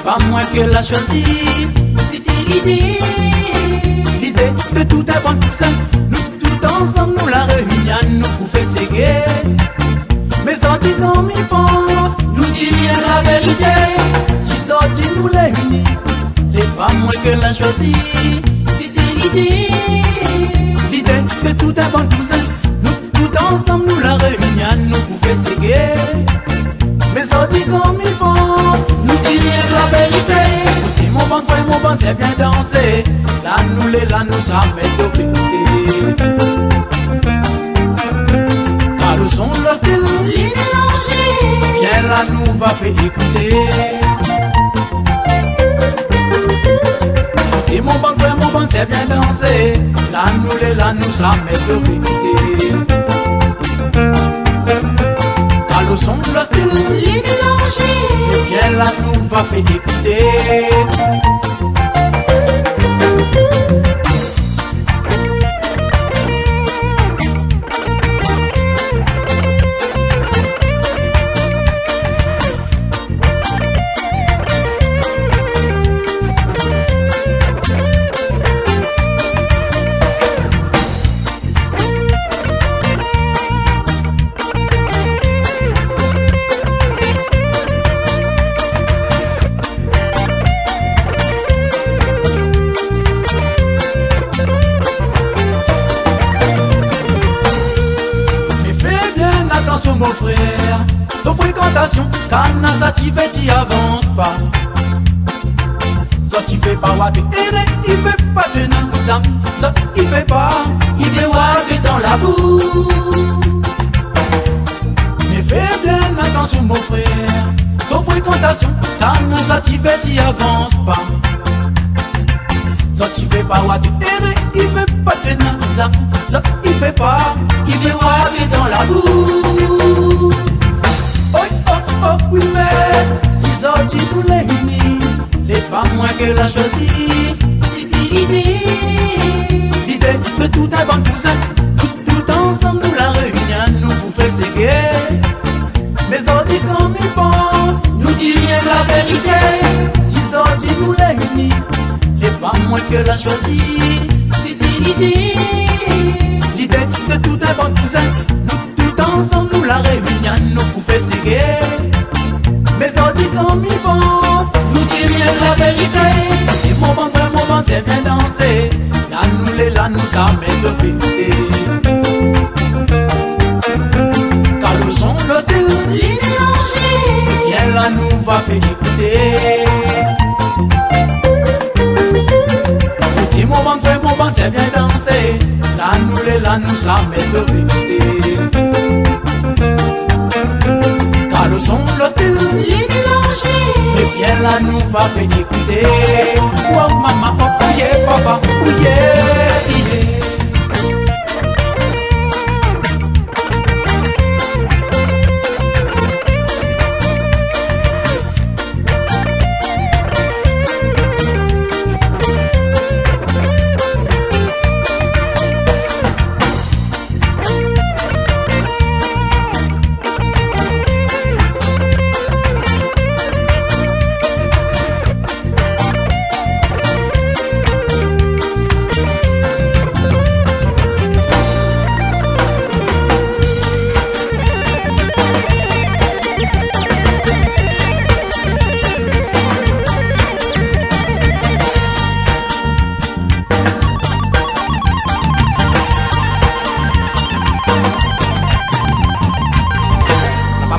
pas moi que l'a choisi. C'était l'idée De tout un bon cousin. Nous tout ensemble nous la réunion nous pour faire séguer. Mais sorti comme il pense, nous dit bien la vérité. Si sorti nous les unis, c'est pas moi que l'a choisi. C'était l'idée De tout un bon cousin. Nous tout ensemble nous la réunion nous pour faire séguer. Mais sorti comme il pense, nous dit bien la vérité. Et mon bon frère, mon bon, c'est bien danser. Là nous jamais de vérité. Car le son, le style, les mélanger. viens là nous va faire écouter. Et mon bon frère, mon bon, c'est bien danser. Là nous jamais de vérité. Car le son, le style, Les mélanger. viens là nous va faire écouter. Mon frère, ton fréquentation, quand ça t'y fait, t'y avance pas. Ça t'y fait pas water, il fait pas de nazam. Ça t'y fait pas, il fait water dans la boue. Mais fais bien attention mon frère, ton fréquentation, quand ça t'y fait, t'y avance pas. Ça t'y fait pas water, il fait pas de nazam. Ça t'y fait pas, il fait water dans la boue. Oui mais si sorti nous les unis, c'est pas moi que l'a choisi. C'était l'idée De tout un bon cousin. Tout ensemble nous la réunion nous pour faire séguer. Mais sorti comme il pense, nous dit rien de la vérité. Si sorti nous les unis, c'est pas moi que l'a choisi. C'était l'idée De tout un bon cousin. Tout ensemble nous la réunion nous pour faire séguer. Mais on dit comme il pense, nous dit rien de la vérité. Et mon bon, c'est bien danser. Là, nous jamais de vérité. Car le son, le style, Les mélanger. viens là, nous va faire écouter. Et mon bon, c'est bien danser. Là, nous jamais de vérité. Car le son, le style, Les mélanger. et viens là nous va faire écouter. Oh maman, oh yeah papa, oh yeah, yeah.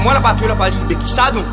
Moi la patrouille la pas libre qui ça donc